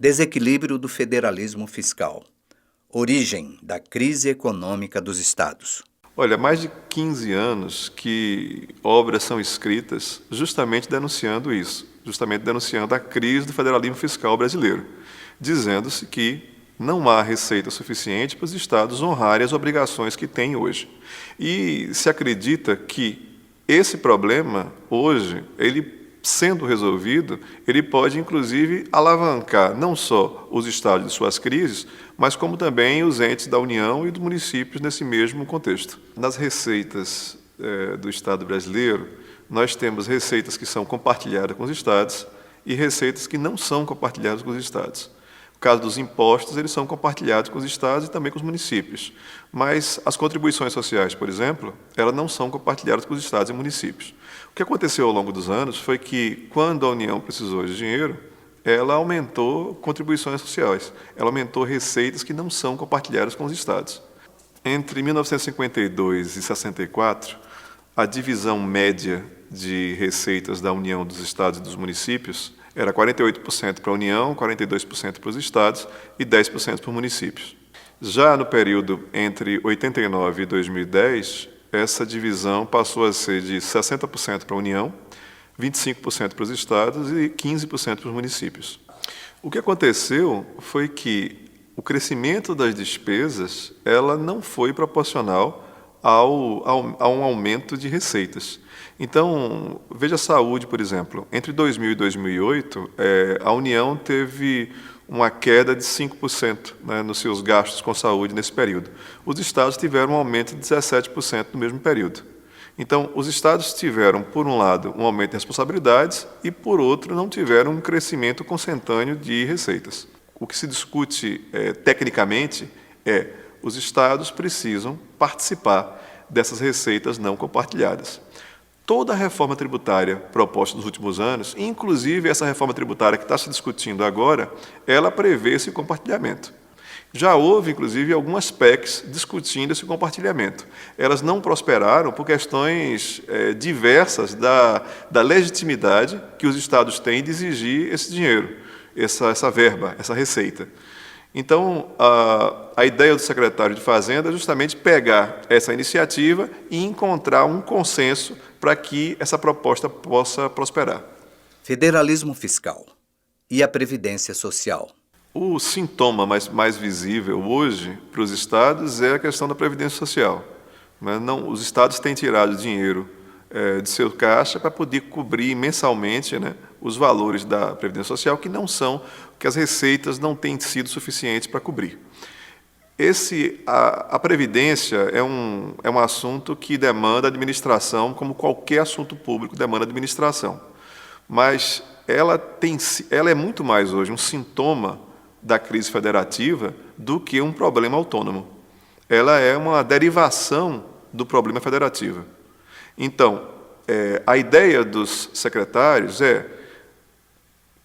Desequilíbrio do federalismo fiscal. Origem da crise econômica dos estados. Olha, há mais de 15 anos que obras são escritas justamente denunciando isso, justamente denunciando a crise do federalismo fiscal brasileiro, dizendo-se que não há receita suficiente para os estados honrarem as obrigações que têm hoje. E se acredita que esse problema, hoje, ele sendo resolvido, ele pode, inclusive, alavancar não só os estados de suas crises, mas como também os entes da União e dos municípios nesse mesmo contexto. Nas receitas do Estado brasileiro, nós temos receitas que são compartilhadas com os estados e receitas que não são compartilhadas com os estados. No caso dos impostos, eles são compartilhados com os estados e também com os municípios. Mas as contribuições sociais, por exemplo, elas não são compartilhadas com os estados e municípios. O que aconteceu ao longo dos anos foi que, quando a União precisou de dinheiro, ela aumentou contribuições sociais, ela aumentou receitas que não são compartilhadas com os estados. Entre 1952 e 64, a divisão média de receitas da União, dos estados e dos municípios era 48% para a União, 42% para os estados e 10% para os municípios. Já no período entre 89 e 2010, essa divisão passou a ser de 60% para a União, 25% para os estados e 15% para os municípios. O que aconteceu foi que o crescimento das despesas ela não foi proporcional a um aumento de receitas. Então, veja a saúde, por exemplo. Entre 2000 e 2008, a União teve uma queda de 5%, né, nos seus gastos com saúde nesse período. Os estados tiveram um aumento de 17% no mesmo período. Então, os estados tiveram, por um lado, um aumento de responsabilidades e, por outro, não tiveram um crescimento consentâneo de receitas. O que se discute tecnicamente os estados precisam participar dessas receitas não compartilhadas. Toda a reforma tributária proposta nos últimos anos, inclusive essa reforma tributária que está se discutindo agora, ela prevê esse compartilhamento. Já houve, inclusive, algumas PECs discutindo esse compartilhamento. Elas não prosperaram por questões diversas da legitimidade que os estados têm de exigir esse dinheiro, essa verba, essa receita. Então, a ideia do secretário de Fazenda é justamente pegar essa iniciativa e encontrar um consenso para que essa proposta possa prosperar. Federalismo fiscal e a previdência social. O sintoma mais visível hoje para os estados é a questão da previdência social. Os estados têm tirado dinheiro de seu caixa para poder cobrir mensalmente, né, os valores da previdência social que as receitas não têm sido suficientes para cobrir. A previdência é um assunto que demanda administração, como qualquer assunto público demanda administração. Mas ela é muito mais hoje um sintoma da crise federativa do que um problema autônomo. Ela é uma derivação do problema federativo. Então, a ideia dos secretários é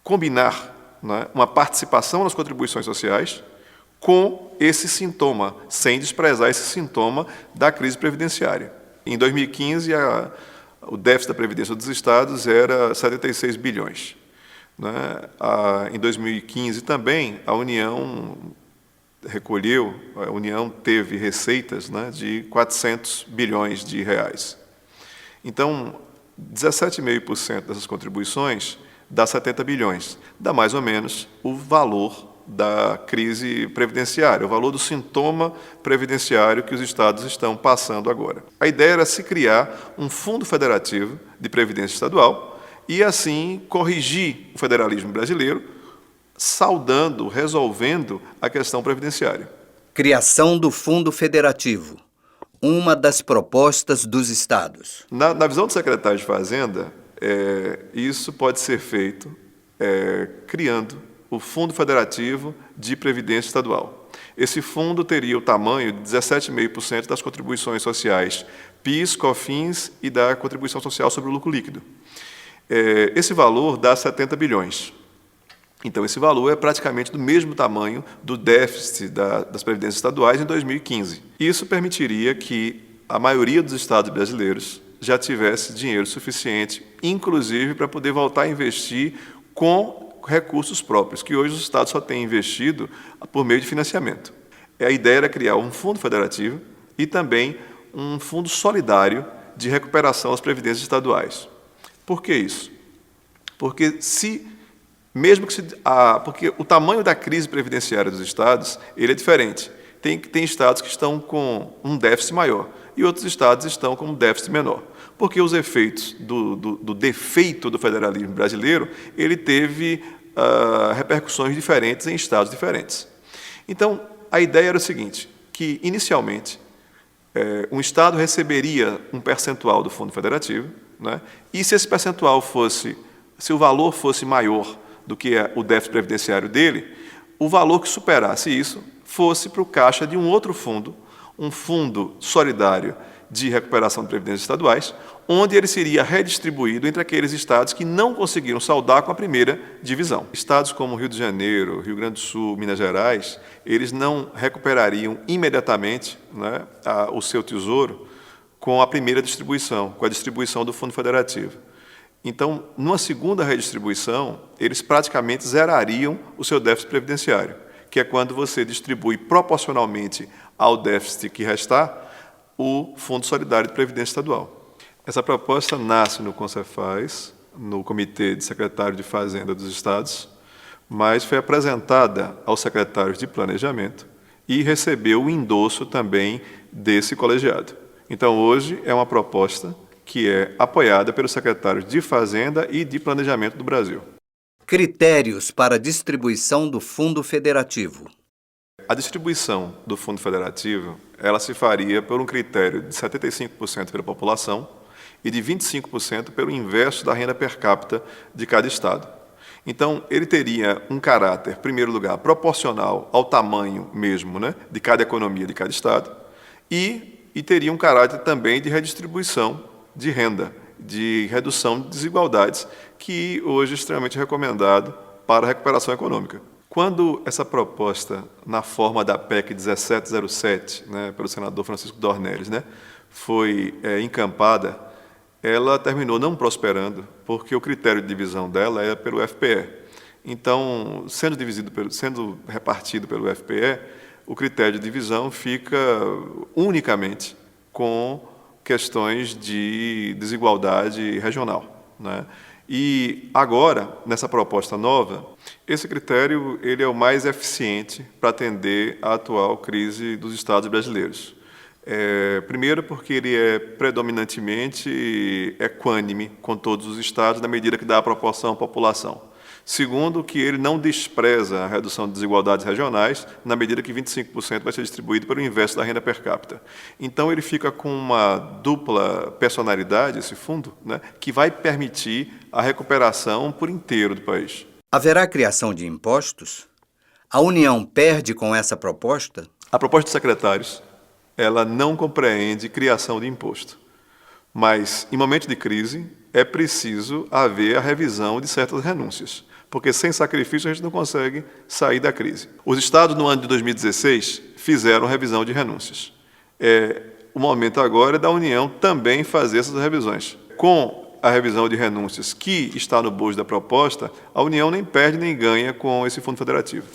combinar, né, uma participação nas contribuições sociais com esse sintoma, sem desprezar esse sintoma da crise previdenciária. Em 2015, o déficit da Previdência dos estados era 76 bilhões. Né? Em 2015 também, a União teve receitas, né, de 400 bilhões de reais. Então, 17,5% dessas contribuições dá 70 bilhões, dá mais ou menos o valor da crise previdenciária, o valor do sintoma previdenciário que os estados estão passando agora. A ideia era se criar um fundo federativo de previdência estadual e, assim, corrigir o federalismo brasileiro, resolvendo a questão previdenciária. Criação do Fundo Federativo, uma das propostas dos estados. Na visão do secretário de Fazenda, isso pode ser feito criando o Fundo Federativo de Previdência Estadual. Esse fundo teria o tamanho de 17,5% das contribuições sociais PIS, COFINS e da contribuição social sobre o lucro líquido. Esse valor dá 70 bilhões. Então, esse valor é praticamente do mesmo tamanho do déficit das previdências estaduais em 2015. Isso permitiria que a maioria dos estados brasileiros já tivesse dinheiro suficiente, inclusive para poder voltar a investir com recursos próprios, que hoje os estados só têm investido por meio de financiamento. A ideia era criar um fundo federativo e também um fundo solidário de recuperação das previdências estaduais. Por que isso? Porque porque o tamanho da crise previdenciária dos estados ele é diferente. Tem estados que estão com um déficit maior e outros estados estão com um déficit menor. Porque os efeitos do defeito do federalismo brasileiro, ele teve repercussões diferentes em estados diferentes. Então, a ideia era o seguinte, que, inicialmente, um estado receberia um percentual do fundo federativo, né, e se esse percentual se o valor fosse maior do que o déficit previdenciário dele, o valor que superasse isso fosse para o caixa de um outro fundo, um fundo solidário de recuperação de previdências estaduais, onde ele seria redistribuído entre aqueles estados que não conseguiram saldar com a primeira divisão. Estados como Rio de Janeiro, Rio Grande do Sul, Minas Gerais, eles não recuperariam imediatamente, né, o seu tesouro com a primeira distribuição, com a distribuição do Fundo Federativo. Então, numa segunda redistribuição, eles praticamente zerariam o seu déficit previdenciário, que é quando você distribui proporcionalmente ao déficit que restar o Fundo Solidário de Previdência Estadual. Essa proposta nasce no Concefaz, no Comitê de Secretários de Fazenda dos Estados, mas foi apresentada aos secretários de Planejamento e recebeu o endosso também desse colegiado. Então, hoje, é uma proposta que é apoiada pelos secretários de Fazenda e de Planejamento do Brasil. Critérios para a distribuição do Fundo Federativo. A distribuição do Fundo Federativo, ela se faria por um critério de 75% pela população e de 25% pelo inverso da renda per capita de cada estado. Então, ele teria um caráter, em primeiro lugar, proporcional ao tamanho mesmo, né, de cada economia de cada estado e teria um caráter também de redistribuição de renda, de redução de desigualdades, que hoje é extremamente recomendado para a recuperação econômica. Quando essa proposta, na forma da PEC 1707, né, pelo senador Francisco Dornelles, né, foi encampada, ela terminou não prosperando, porque o critério de divisão dela é pelo FPE. Então, sendo repartido pelo FPE, o critério de divisão fica unicamente com questões de desigualdade regional, né? E agora, nessa proposta nova, esse critério ele é o mais eficiente para atender à atual crise dos estados brasileiros. Primeiro, porque ele é predominantemente equânime com todos os estados, na medida que dá a proporção à população. Segundo, que ele não despreza a redução de desigualdades regionais, na medida que 25% vai ser distribuído pelo inverso da renda per capita. Então, ele fica com uma dupla personalidade, esse fundo, né, que vai permitir a recuperação por inteiro do país. Haverá criação de impostos? A União perde com essa proposta? A proposta dos secretários, ela não compreende criação de imposto. Mas, em momentos de crise, é preciso haver a revisão de certas renúncias, porque sem sacrifício a gente não consegue sair da crise. Os estados, no ano de 2016, fizeram revisão de renúncias. O momento agora é da União também fazer essas revisões. Com a revisão de renúncias que está no bojo da proposta, a União nem perde nem ganha com esse Fundo Federativo.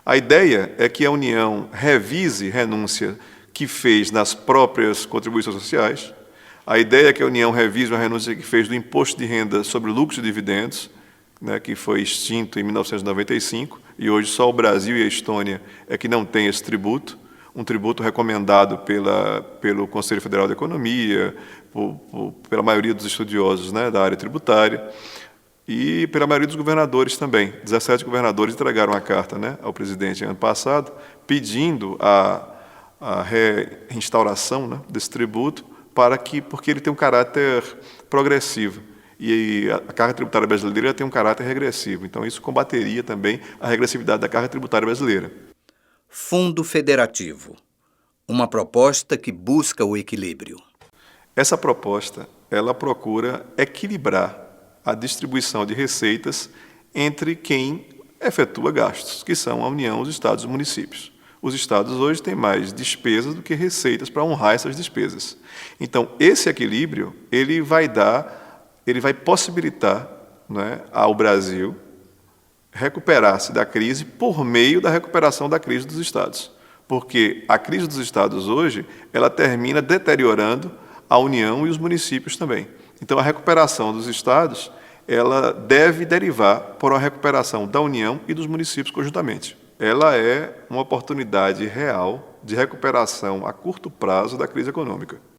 A ideia é que a União revise renúncia que fez nas próprias contribuições sociais. A ideia é que a União revise uma renúncia que fez do imposto de renda sobre lucros e dividendos, né, que foi extinto em 1995, e hoje só o Brasil e a Estônia é que não tem esse tributo, um tributo recomendado pelo Conselho Federal de Economia, pela maioria dos estudiosos, né, da área tributária, e pela maioria dos governadores também. 17 governadores entregaram a carta, né, ao presidente ano passado, pedindo a reinstauração, né, desse tributo, porque ele tem um caráter progressivo. E a carga tributária brasileira tem um caráter regressivo. Então, isso combateria também a regressividade da carga tributária brasileira. Fundo Federativo. Uma proposta que busca o equilíbrio. Essa proposta, ela procura equilibrar a distribuição de receitas entre quem efetua gastos, que são a União, os estados e os municípios. Os estados hoje têm mais despesas do que receitas para honrar essas despesas. Então, esse equilíbrio, ele vai possibilitar, né, ao Brasil recuperar-se da crise por meio da recuperação da crise dos estados. Porque a crise dos estados hoje, ela termina deteriorando a União e os municípios também. Então, a recuperação dos estados, ela deve derivar por uma recuperação da União e dos municípios conjuntamente. Ela é uma oportunidade real de recuperação a curto prazo da crise econômica.